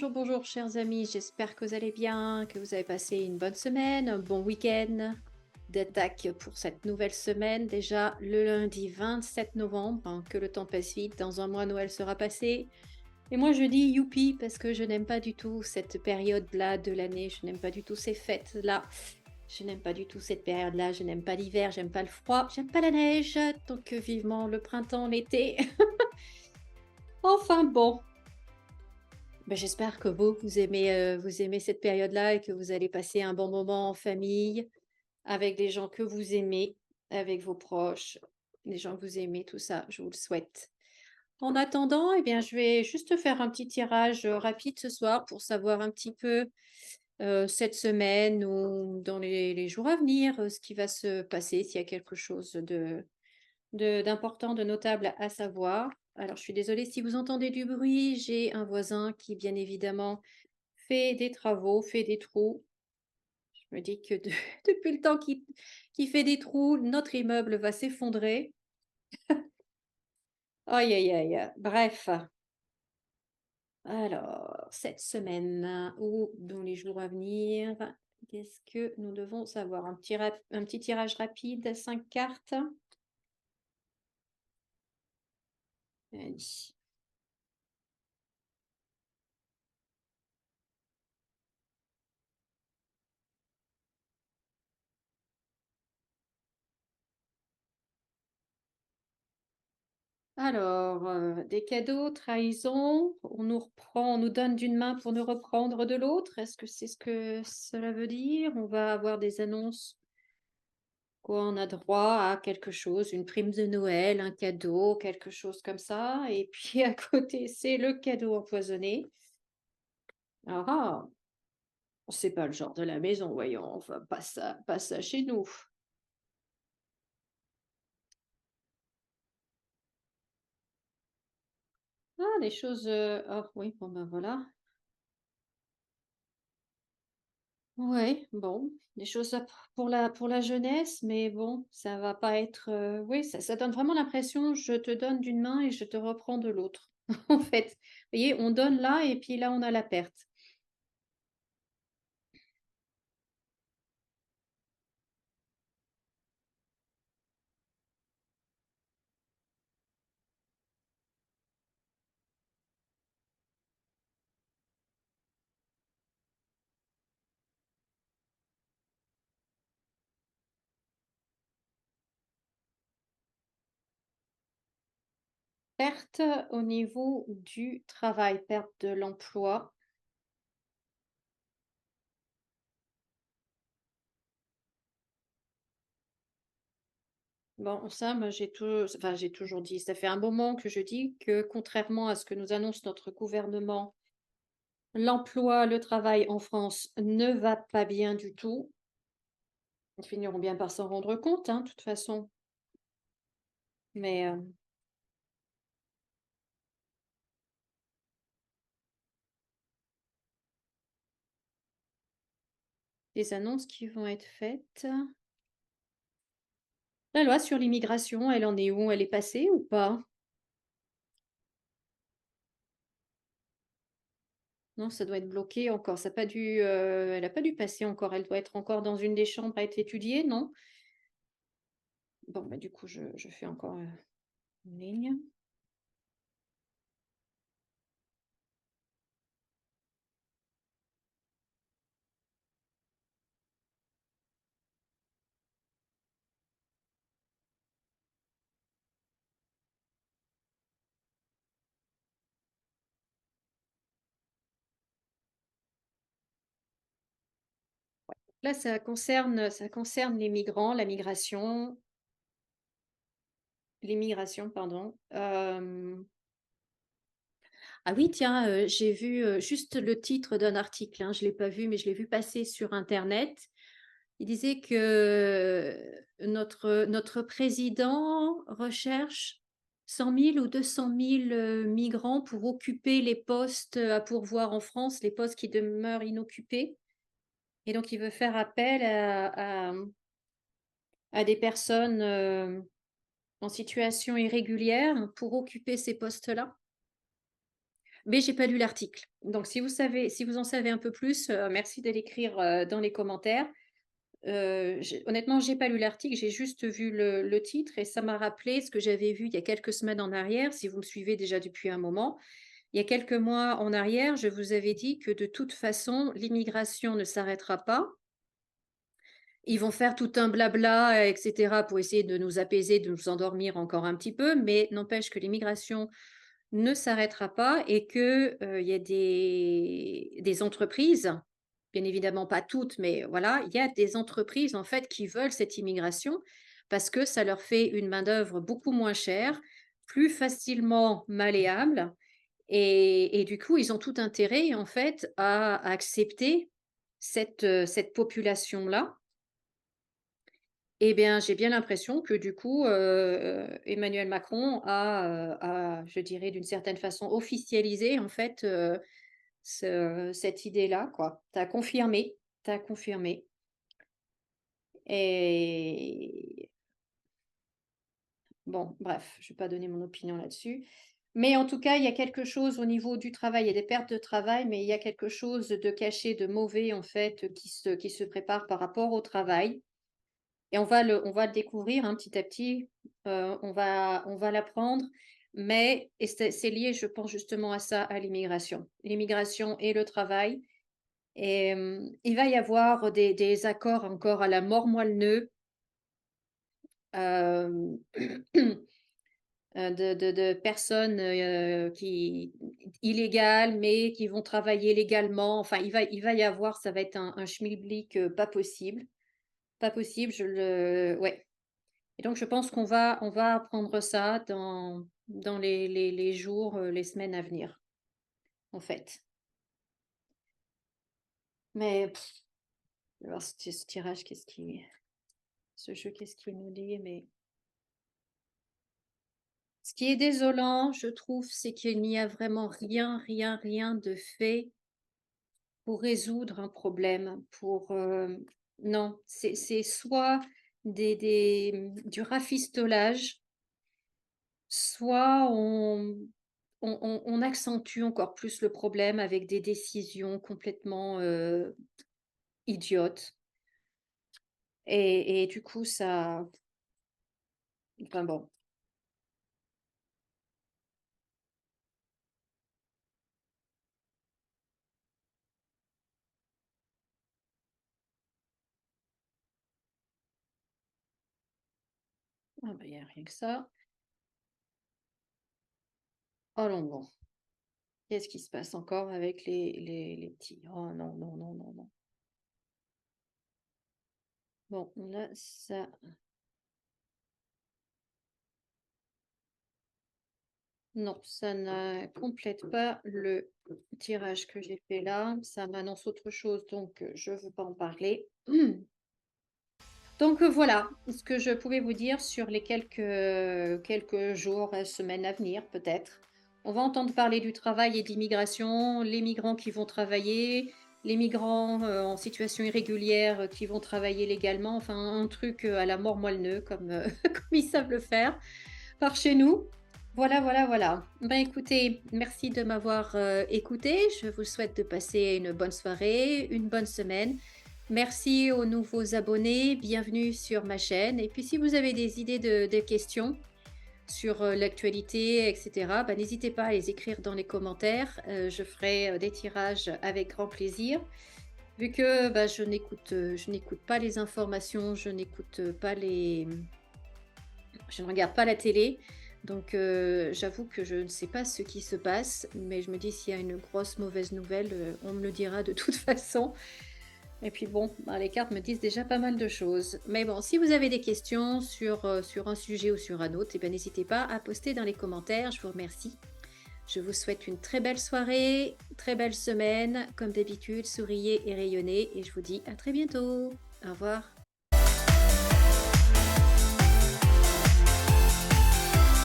bonjour, chers amis. J'espère que vous allez bien, que vous avez passé une bonne semaine, un bon week-end d'attaque pour cette nouvelle semaine. Déjà le lundi 27 novembre, hein, que le temps passe vite. Dans un mois, Noël sera passé. Et moi, je dis youpi parce que je n'aime pas du tout cette période-là de l'année. Je n'aime pas du tout ces fêtes-là. Je n'aime pas du tout cette période-là. Je n'aime pas l'hiver, j'aime pas le froid, j'aime pas la neige. Donc, vivement le printemps, l'été. Enfin bon. Ben, j'espère que vous aimez cette période-là et que vous allez passer un bon moment en famille, avec les gens que vous aimez, avec vos proches, les gens que vous aimez, tout ça, je vous le souhaite. En attendant, eh bien, je vais juste faire un petit tirage rapide ce soir pour savoir un petit peu cette semaine ou dans les jours à venir, ce qui va se passer, s'il y a quelque chose d'important, de notable à savoir. Alors, je suis désolée si vous entendez du bruit, j'ai un voisin qui, bien évidemment, fait des travaux, fait des trous. Je me dis que depuis le temps qu'il fait des trous, notre immeuble va s'effondrer. Aïe, aïe, aïe. Bref, alors, cette semaine ou dans les jours à venir, qu'est-ce que nous devons savoir? Un petit tirage rapide, 5 cartes. Allez. Alors, des cadeaux, trahison, on nous reprend, on nous donne d'une main pour nous reprendre de l'autre. Est-ce que c'est ce que cela veut dire? On va avoir des annonces. Quoi, on a droit à quelque chose, une prime de Noël, un cadeau, quelque chose comme ça. Et puis à côté, c'est le cadeau empoisonné. Ah, ah, c'est pas le genre de la maison, voyons. Enfin, pas ça chez nous. Ah, des choses. Ah, oui, bon ben voilà. Ouais, bon, des choses pour la jeunesse, mais bon, ça va pas être. Oui, ça donne vraiment l'impression, je te donne d'une main et je te reprends de l'autre. En fait, vous voyez, on donne là et puis là, on a la perte. Perte au niveau du travail, perte de l'emploi. Bon, ça, moi, j'ai toujours dit, ça fait un moment que je dis que contrairement à ce que nous annonce notre gouvernement, l'emploi, le travail en France ne va pas bien du tout. Ils finiront bien par s'en rendre compte, hein, de toute façon. Mais des annonces qui vont être faites. La loi sur l'immigration, elle en est où? Elle est passée ou pas? Non, ça doit être bloqué encore. Ça a pas dû, elle n'a pas dû passer encore. Elle doit être encore dans une des chambres à être étudiée, non? Bon, bah, du coup, je fais encore une ligne. Là, ça concerne les migrants, l'immigration, pardon. Ah oui, tiens, j'ai vu juste le titre d'un article, hein, je ne l'ai pas vu, mais je l'ai vu passer sur Internet. Il disait que notre président recherche 100 000 ou 200 000 migrants pour occuper les postes à pourvoir en France, les postes qui demeurent inoccupés. Et donc, il veut faire appel à des personnes en situation irrégulière pour occuper ces postes-là. Mais j'ai pas lu l'article. Donc si vous en savez un peu plus, merci de l'écrire, dans les commentaires. J'ai honnêtement, j'ai pas lu l'article, j'ai juste vu le titre et ça m'a rappelé ce que j'avais vu il y a quelques semaines en arrière, si vous me suivez déjà depuis un moment. Il y a quelques mois en arrière, je vous avais dit que de toute façon, l'immigration ne s'arrêtera pas. Ils vont faire tout un blabla, et cetera, pour essayer de nous apaiser, de nous endormir encore un petit peu, mais n'empêche que l'immigration ne s'arrêtera pas et que, il y a des entreprises, bien évidemment pas toutes, mais voilà, il y a des entreprises, en fait, qui veulent cette immigration parce que ça leur fait une main-d'œuvre beaucoup moins chère, plus facilement malléable et du coup, ils ont tout intérêt, en fait, à accepter cette population-là. Eh bien, j'ai bien l'impression que du coup, Emmanuel Macron a, je dirais d'une certaine façon officialisé en fait, cette idée-là quoi. Tu as confirmé et bon bref, je vais pas donner mon opinion là-dessus. Mais en tout cas, il y a quelque chose au niveau du travail, il y a des pertes de travail, mais il y a quelque chose de caché, de mauvais en fait, qui se prépare par rapport au travail. Et on va le découvrir, hein, petit à petit, on va l'apprendre, mais et c'est lié, je pense, justement à ça, à l'immigration. L'immigration et le travail et il va y avoir des accords encore à la mort moelle-neu, hem, de personnes, qui illégales, mais qui vont travailler légalement. Enfin, il va y avoir ça va être un schmilblick, pas possible. Pas possible, je le ouais. Et donc je pense qu'on va apprendre ça dans les jours, les semaines à venir, en fait. Mais je vais voir ce tirage, ce jeu, qu'est-ce qu'il nous dit? Mais ce qui est désolant, je trouve, c'est qu'il n'y a vraiment rien, rien, rien de fait pour résoudre un problème, non, c'est soit du rafistolage, soit on accentue encore plus le problème avec des décisions complètement, idiotes et du coup ça enfin bon. Ah bah, il y a rien que ça. Oh non, bon, qu'est-ce qui se passe encore avec les petits? Oh non, non, non, non, non. Bon, on a ça. Non, ça ne complète pas le tirage que j'ai fait là. Ça m'annonce autre chose, donc je ne veux pas en parler. Donc voilà ce que je pouvais vous dire sur les quelques jours, semaines à venir peut-être. On va entendre parler du travail et de l'immigration, les migrants qui vont travailler, les migrants, en situation irrégulière, qui vont travailler légalement, enfin un truc, à la mort moelle comme, comme ils savent le faire par chez nous. Voilà, voilà, voilà. Ben, écoutez, merci de m'avoir, écoutée. Je vous souhaite de passer une bonne soirée, une bonne semaine. Merci aux nouveaux abonnés, bienvenue sur ma chaîne. Et puis si vous avez des idées de questions sur l'actualité, etc., bah, n'hésitez pas à les écrire dans les commentaires. Je ferai des tirages avec grand plaisir. Vu que bah, je n'écoute pas les informations, je ne regarde pas la télé. Donc j'avoue que je ne sais pas ce qui se passe, mais je me dis s'il y a une grosse mauvaise nouvelle, on me le dira de toute façon. Et puis bon, bah, les cartes me disent déjà pas mal de choses. Mais bon, si vous avez des questions sur un sujet ou sur un autre, eh bien, n'hésitez pas à poster dans les commentaires. Je vous remercie. Je vous souhaite une très belle soirée, très belle semaine. Comme d'habitude, souriez et rayonnez. Et je vous dis à très bientôt. Au revoir.